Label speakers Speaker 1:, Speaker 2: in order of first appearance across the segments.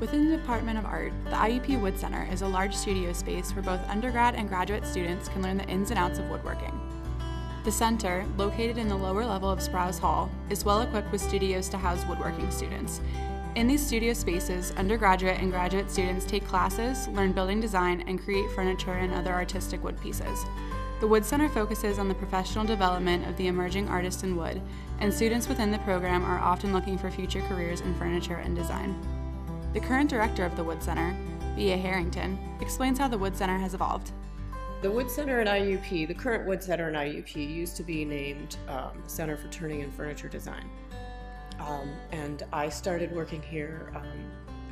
Speaker 1: Within the Department of Art, the IUP Wood Center is a large studio space where both undergrad and graduate students can learn the ins and outs of woodworking. The center, located in the lower level of Sprouse Hall, is well equipped with studios to house woodworking students. In these studio spaces, undergraduate and graduate students take classes, learn building design, and create furniture and other artistic wood pieces. The Wood Center focuses on the professional development of the emerging artist in wood, and students within the program are often looking for future careers in furniture and design. The current director of the Wood Center, B.A. Harrington, explains how the Wood Center has evolved.
Speaker 2: The Wood Center at IUP, the current Wood Center at IUP, used to be named Center for Turning and Furniture Design. And I started working here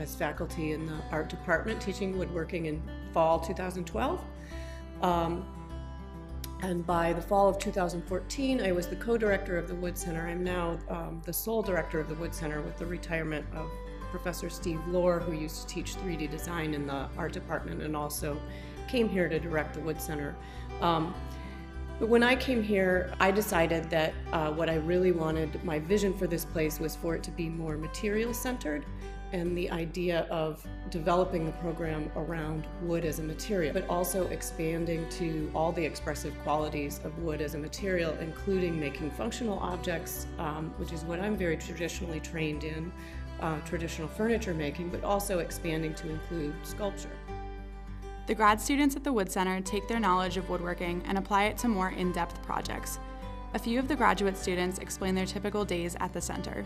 Speaker 2: as faculty in the art department, teaching woodworking in fall 2012. And by the fall of 2014, I was the co-director of the Wood Center. I'm now the sole director of the Wood Center with the retirement of Professor Steve Lohr, who used to teach 3D design in the art department and also came here to direct the Wood Center. But when I came here, I decided that what I really wanted, my vision for this place was for it to be more material-centered, and the idea of developing the program around wood as a material, but also expanding to all the expressive qualities of wood as a material, including making functional objects, which is what I'm very traditionally trained in, traditional furniture making, but also expanding to include sculpture.
Speaker 1: The grad students at the Wood Center take their knowledge of woodworking and apply it to more in-depth projects. A few of the graduate students explain their typical days at the center.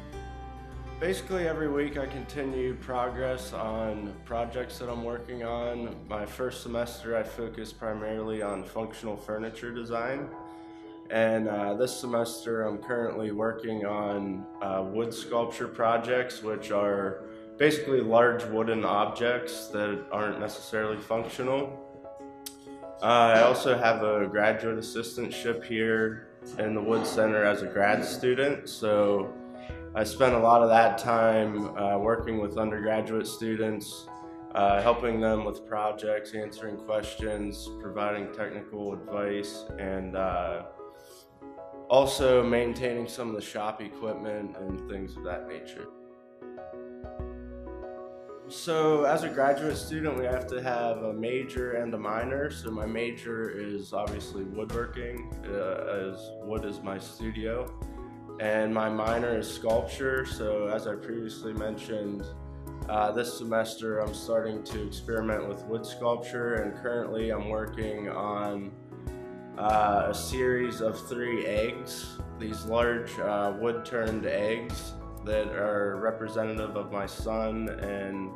Speaker 3: Basically every week I continue progress on projects that I'm working on. My first semester I focused primarily on functional furniture design. And this semester I'm currently working on wood sculpture projects, which are basically large wooden objects that aren't necessarily functional. I also have a graduate assistantship here in the Wood Center as a grad student, so I spent a lot of that time working with undergraduate students, helping them with projects, answering questions, providing technical advice, and also maintaining some of the shop equipment and things of that nature. So as a graduate student, we have to have a major and a minor. So my major is obviously woodworking, as wood is my studio. And my minor is sculpture. So as I previously mentioned, this semester I'm starting to experiment with wood sculpture, and currently I'm working on a series of 3 eggs, these large wood-turned eggs that are representative of my son, and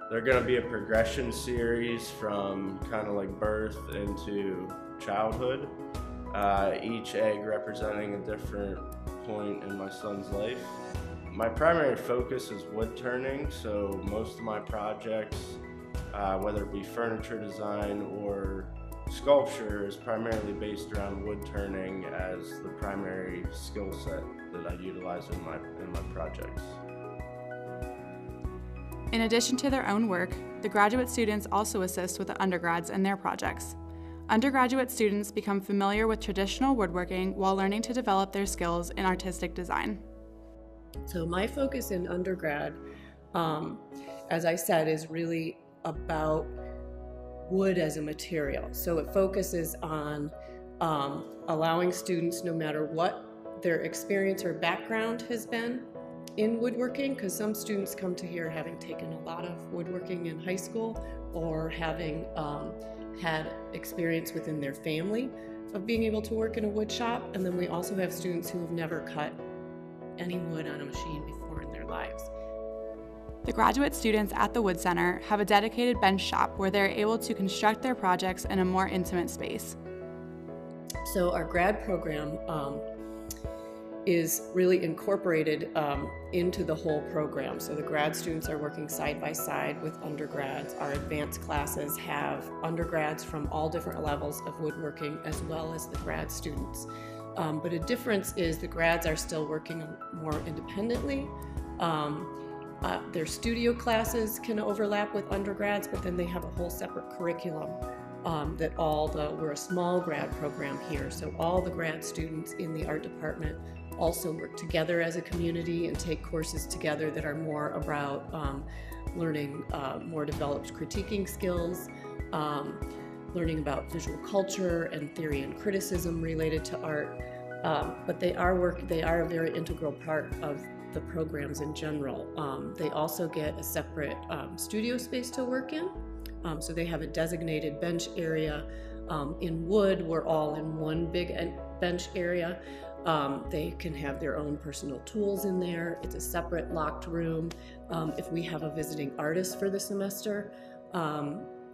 Speaker 3: they're going to be a progression series from kind of like birth into childhood, each egg representing a different point in my son's life. My primary focus is wood turning, so most of my projects, whether it be furniture design or sculpture, is primarily based around wood turning as the primary skill set that I utilize in my projects.
Speaker 1: In addition to their own work, the graduate students also assist with the undergrads and their projects. Undergraduate students become familiar with traditional woodworking while learning to develop their skills in artistic design.
Speaker 2: So my focus in undergrad, as I said, is really about wood as a material. So it focuses on allowing students, no matter what their experience or background has been in woodworking, because some students come to here having taken a lot of woodworking in high school or having had experience within their family of being able to work in a wood shop. And then we also have students who have never cut any wood on a machine before in their lives.
Speaker 1: The graduate students at the Wood Center have a dedicated bench shop where they're able to construct their projects in a more intimate space.
Speaker 2: So our grad program is really incorporated into the whole program. So the grad students are working side by side with undergrads. Our advanced classes have undergrads from all different levels of woodworking as well as the grad students. But a difference is the grads are still working more independently. Their studio classes can overlap with undergrads, but then they have a whole separate curriculum we're a small grad program here, so all the grad students in the art department also work together as a community and take courses together that are more about learning more developed critiquing skills, learning about visual culture and theory and criticism related to art. But they are a very integral part of the programs in general. They also get a separate studio space to work in. So they have a designated bench area. In Wood, we're all in one big bench area. They can have their own personal tools in there. It's a separate locked room. If we have a visiting artist for the semester,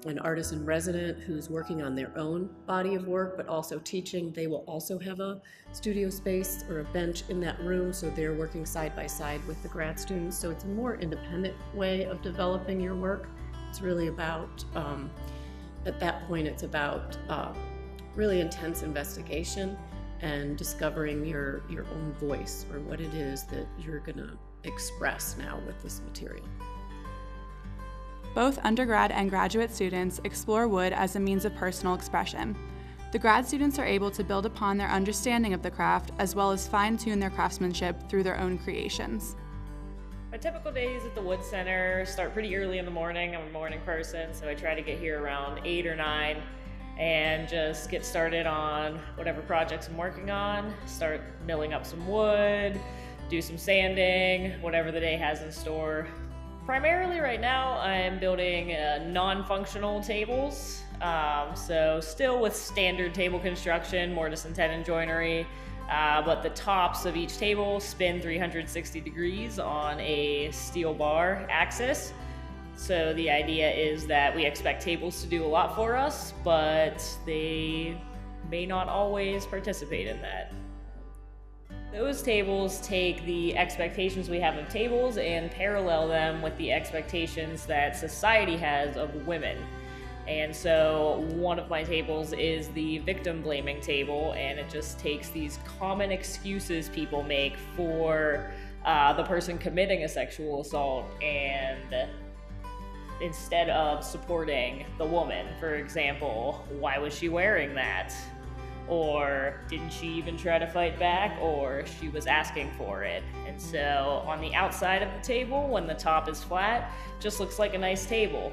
Speaker 2: an artist in resident who's working on their own body of work but also teaching, they will also have a studio space or a bench in that room, so they're working side by side with the grad students. So it's a more independent way of developing your work. It's really about, at that point, it's about really intense investigation and discovering your own voice, or what it is that you're gonna express now with this material.
Speaker 1: Both undergrad and graduate students explore wood as a means of personal expression. The grad students are able to build upon their understanding of the craft as well as fine-tune their craftsmanship through their own creations.
Speaker 4: My typical days at the Wood Center start pretty early in the morning. I'm a morning person, so I try to get here around 8 or 9 and just get started on whatever projects I'm working on, start milling up some wood, do some sanding, whatever the day has in store. Primarily right now, I'm building non-functional tables, so still with standard table construction, mortise and tenon joinery, but the tops of each table spin 360 degrees on a steel bar axis. So the idea is that we expect tables to do a lot for us, but they may not always participate in that. Those tables take the expectations we have of tables and parallel them with the expectations that society has of women. And so one of my tables is the victim blaming table, and it just takes these common excuses people make for the person committing a sexual assault, and instead of supporting the woman, for example, why was she wearing that? Or didn't she even try to fight back, or she was asking for it. And so on the outside of the table, when the top is flat, just looks like a nice table.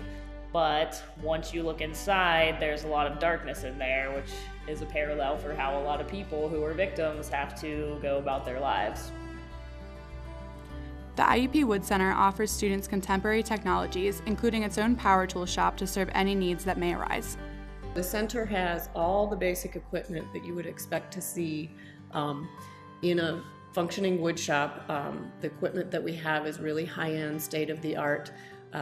Speaker 4: But once you look inside, there's a lot of darkness in there, which is a parallel for how a lot of people who are victims have to go about their lives.
Speaker 1: The IUP Wood Center offers students contemporary technologies, including its own power tool shop to serve any needs that may arise.
Speaker 2: The center has all the basic equipment that you would expect to see in a functioning wood shop. The equipment that we have is really high-end, state-of-the-art.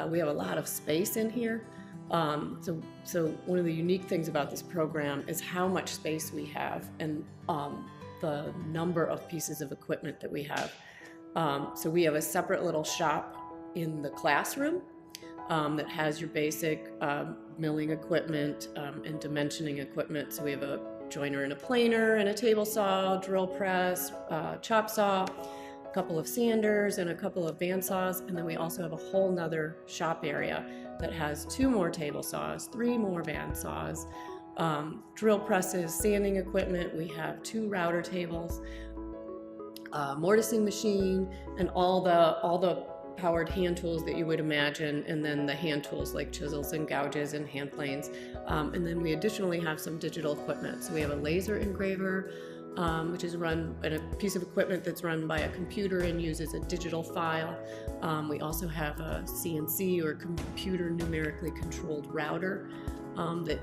Speaker 2: We have a lot of space in here. So one of the unique things about this program is how much space we have and the number of pieces of equipment that we have. So we have a separate little shop in the classroom that has your basic milling equipment and dimensioning equipment. So we have a joiner and a planer and a table saw, drill press, chop saw, a couple of sanders and a couple of band saws. And then we also have a whole nother shop area that has 2 more table saws, 3 more band saws, drill presses, sanding equipment. We have 2 router tables, mortising machine, and all the powered hand tools that you would imagine, and then the hand tools like chisels and gouges and hand planes. And then we additionally have some digital equipment. So we have a laser engraver, which is run in a piece of equipment that's run by a computer and uses a digital file. We also have a CNC, or computer numerically controlled router, that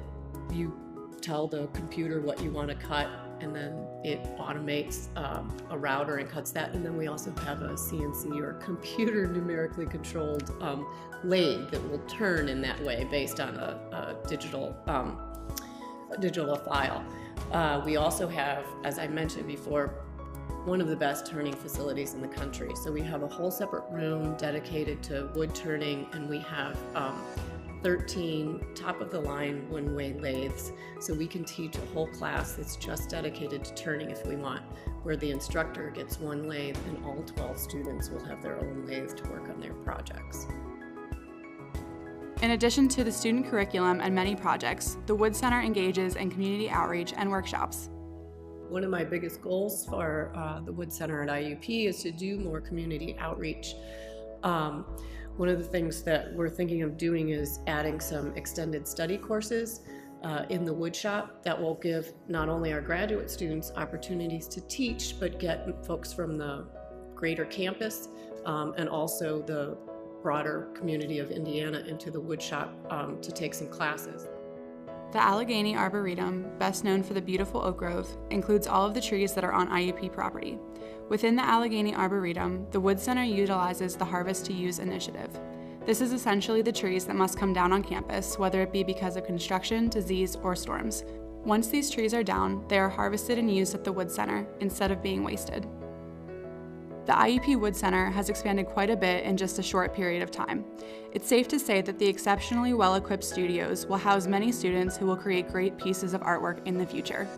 Speaker 2: you tell the computer what you want to cut, and then it automates a router and cuts that. And then we also have a CNC, or computer numerically controlled lathe that will turn in that way based on a digital file. We also have, as I mentioned before, one of the best turning facilities in the country. So we have a whole separate room dedicated to wood turning, and we have 13 top-of-the-line one-way lathes, so we can teach a whole class that's just dedicated to turning if we want, where the instructor gets 1 lathe and all 12 students will have their own lathe to work on their projects.
Speaker 1: In addition to the student curriculum and many projects, the Wood Center engages in community outreach and workshops.
Speaker 2: One of my biggest goals for the Wood Center at IUP is to do more community outreach. One of the things that we're thinking of doing is adding some extended study courses in the wood shop that will give not only our graduate students opportunities to teach, but get folks from the greater campus and also the broader community of Indiana into the wood shop to take some classes.
Speaker 1: The Allegheny Arboretum, best known for the beautiful oak grove, includes all of the trees that are on IUP property. Within the Allegheny Arboretum, the Wood Center utilizes the Harvest to Use initiative. This is essentially the trees that must come down on campus, whether it be because of construction, disease, or storms. Once these trees are down, they are harvested and used at the Wood Center instead of being wasted. The IUP Wood Center has expanded quite a bit in just a short period of time. It's safe to say that the exceptionally well-equipped studios will house many students who will create great pieces of artwork in the future.